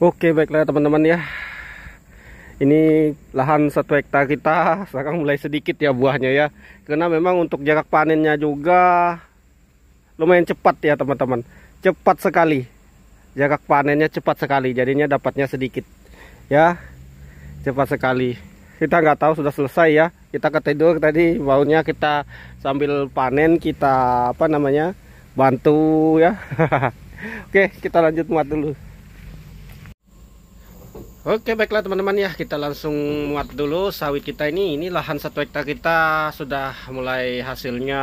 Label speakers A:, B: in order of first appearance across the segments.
A: Oke, baiklah teman-teman ya. Ini lahan 1 hektar kita sekarang mulai sedikit ya buahnya ya. Karena memang untuk jarak panennya juga lumayan cepat ya teman-teman. Cepat sekali. Jarak panennya cepat sekali. Jadinya dapatnya sedikit. Ya. Cepat sekali. Kita nggak tahu sudah selesai ya. Kita ketidur tadi, maunya kita sambil panen kita bantu ya. Oke, kita lanjut muat dulu. Oke, baiklah teman-teman ya, kita langsung muat dulu sawit kita ini. Ini lahan 1 hektar kita sudah mulai hasilnya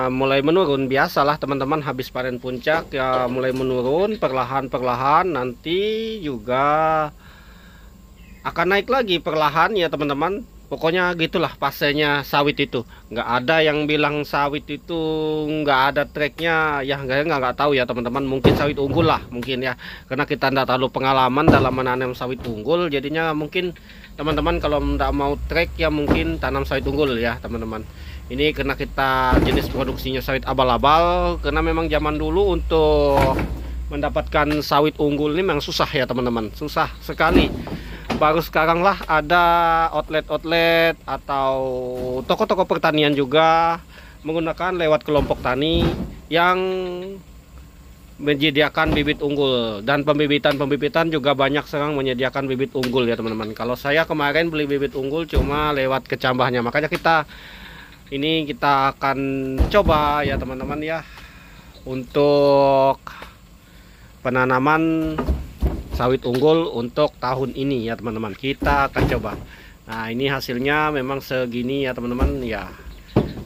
A: mulai menurun. Biasalah teman-teman, habis panen puncak ya mulai menurun perlahan-perlahan. Nanti juga akan naik lagi perlahan ya teman-teman. Pokoknya gitulah fasenya sawit itu. Nggak ada yang bilang sawit itu nggak ada treknya. Ya nggak tahu ya teman-teman. Mungkin sawit unggul lah mungkin ya. Karena kita nggak terlalu pengalaman dalam menanam sawit unggul. Jadinya mungkin teman-teman kalau nggak mau trek ya mungkin tanam sawit unggul ya teman-teman. Ini karena kita jenis produksinya sawit abal-abal. Karena memang zaman dulu untuk mendapatkan sawit unggul ini memang susah ya teman-teman. Susah sekali. Baru sekarang lah ada outlet-outlet atau toko-toko pertanian juga menggunakan lewat kelompok tani yang menyediakan bibit unggul, dan pembibitan juga banyak sekarang menyediakan bibit unggul ya teman-teman. Kalau saya kemarin beli bibit unggul cuma lewat kecambahnya, makanya kita akan coba ya teman-teman ya untuk penanaman sawit unggul untuk tahun ini ya teman-teman. Kita akan coba. Nah, ini hasilnya memang segini ya teman-teman ya.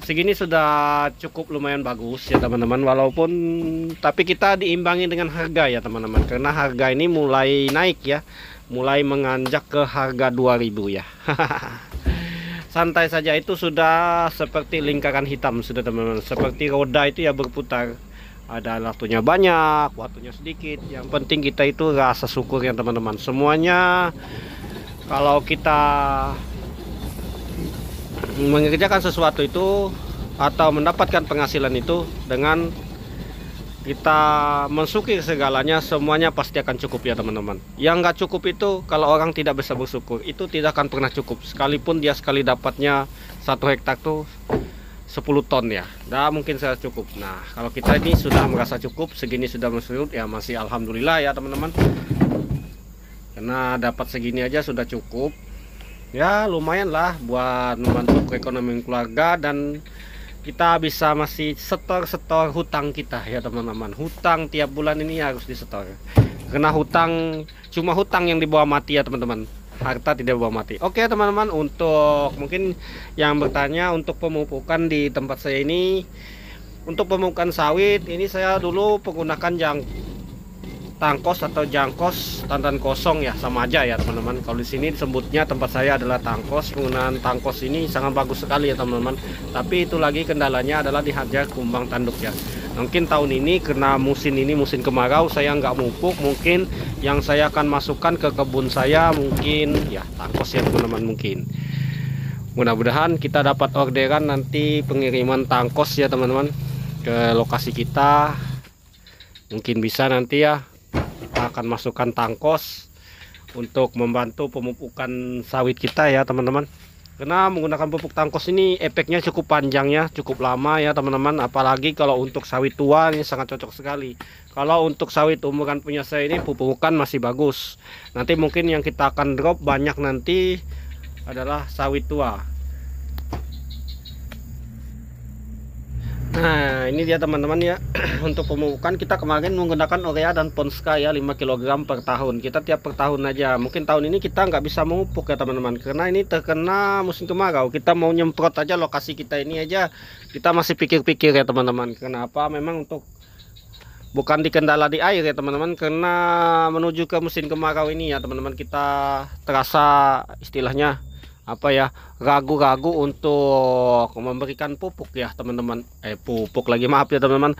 A: Segini sudah cukup lumayan bagus ya teman-teman, walaupun tapi kita diimbangi dengan harga ya teman-teman, karena harga ini mulai naik ya, mulai menganjak ke harga 2000 ya. Santai saja, itu sudah seperti lingkaran hitam sudah teman-teman, seperti roda itu ya berputar. Ada waktunya banyak, waktunya sedikit. Yang penting kita itu rasa syukur ya teman-teman. Semuanya kalau kita mengerjakan sesuatu itu atau mendapatkan penghasilan itu dengan kita mensyukuri segalanya, semuanya pasti akan cukup ya teman-teman. Yang nggak cukup itu kalau orang tidak bisa bersyukur, itu tidak akan pernah cukup. Sekalipun dia sekali dapatnya 1 hektar tuh 10 ton ya, dah mungkin saya cukup. Nah, kalau kita ini sudah merasa cukup, segini sudah mensurut ya, masih alhamdulillah ya teman-teman. Karena dapat segini aja sudah cukup. Ya lumayan lah buat membantu perekonomian keluarga, dan kita bisa masih setor hutang kita ya teman-teman. Hutang tiap bulan ini harus disetor. Karena hutang cuma hutang yang dibawa mati ya teman-teman. Harta tidak bawa mati. Oke teman-teman, untuk mungkin yang bertanya untuk pemupukan di tempat saya ini, untuk pemupukan sawit ini saya dulu menggunakan tangkos atau jangkos tandan kosong ya, sama aja ya teman-teman. Kalau di sini sebutnya tempat saya adalah tangkos. Penggunaan tangkos ini sangat bagus sekali ya teman-teman. Tapi itu lagi kendalanya adalah dihajar kumbang tanduk ya. Mungkin tahun ini karena musim kemarau, saya nggak mupuk. Mungkin yang saya akan masukkan ke kebun saya mungkin ya tangkos ya teman-teman. Mungkin mudah-mudahan kita dapat orderan nanti pengiriman tangkos ya teman-teman ke lokasi kita. Mungkin bisa nanti ya kita akan masukkan tangkos untuk membantu pemupukan sawit kita ya teman-teman. Karena menggunakan pupuk tangkos ini efeknya cukup panjang ya, cukup lama ya teman-teman. Apalagi kalau untuk sawit tua ini sangat cocok sekali. Kalau untuk sawit umuran punya saya ini pupukan masih bagus. Nanti mungkin yang kita akan drop banyak nanti adalah sawit tua. Nah, ini dia teman-teman ya. Untuk pemupukan kita kemarin menggunakan urea dan Ponska ya, 5 kg per tahun. Kita tiap per tahun aja. Mungkin tahun ini kita nggak bisa memupuk ya teman-teman, karena ini terkena musim kemarau. Kita mau nyemprot aja lokasi kita ini aja, kita masih pikir-pikir ya teman-teman. Kenapa? Memang untuk bukan dikendala di air ya teman-teman, karena menuju ke musim kemarau ini ya teman-teman, kita terasa istilahnya apa ya, ragu-ragu untuk memberikan pupuk ya teman-teman. Pupuk lagi, maaf ya teman-teman,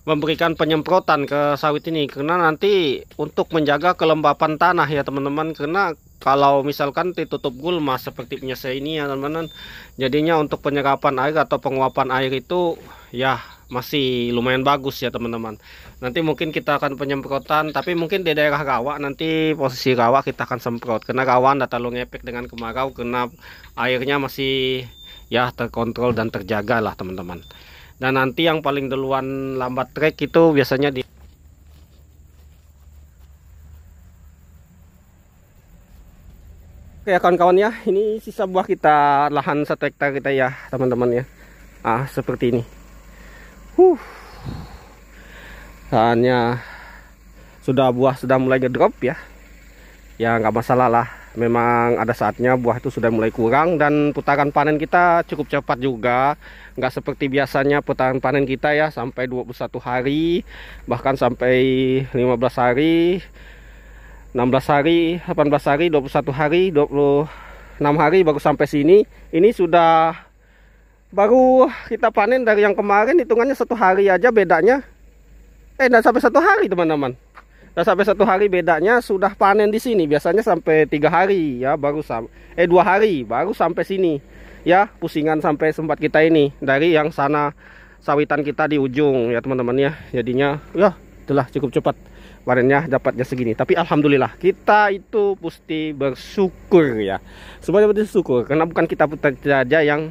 A: memberikan penyemprotan ke sawit ini, karena nanti untuk menjaga kelembapan tanah ya teman-teman. Karena kalau misalkan ditutup gulma seperti punya saya ini ya teman-teman, jadinya untuk penyerapan air atau penguapan air itu ya masih lumayan bagus ya teman-teman. Nanti mungkin kita akan penyemprotan, tapi mungkin di daerah rawa nanti posisi rawa kita akan semprot, karena rawa tidak terlalu ngepek dengan kemarau, karena airnya masih ya terkontrol dan terjaga lah teman-teman. Dan nanti yang paling duluan lambat trek itu biasanya di Oke kawan-kawan ya, ini sisa buah kita, lahan 1 hektar kita ya teman-teman ya. Seperti ini. Bahannya buah sudah mulai ngedrop ya. Ya nggak masalah lah. Memang ada saatnya buah itu sudah mulai kurang, dan putaran panen kita cukup cepat juga. Nggak seperti biasanya putaran panen kita ya sampai 21 hari, bahkan sampai 15 hari. 16 hari, 18 hari, 21 hari, 26 hari baru sampai sini. Ini sudah baru kita panen dari yang kemarin, hitungannya 1 hari aja bedanya. Nggak sampai 1 hari teman-teman. Nggak sampai 1 hari bedanya sudah panen di sini. Biasanya sampai 3 hari ya baru 2 hari baru sampai sini. Ya, pusingan sampai sempat kita ini dari yang sana sawitan kita di ujung ya teman-teman ya. Jadinya ya itulah cukup cepat. Panennya dapatnya segini, tapi alhamdulillah kita itu mesti bersyukur ya, semuanya bersyukur karena bukan kita saja yang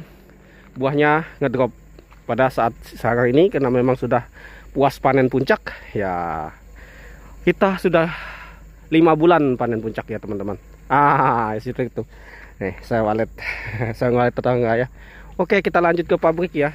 A: buahnya ngedrop pada saat sekarang ini, karena memang sudah puas panen puncak ya. Kita sudah 5 bulan panen puncak ya teman-teman. Seperti itu. Saya walet saya walet tetangga ya. Oke, kita lanjut ke pabrik ya.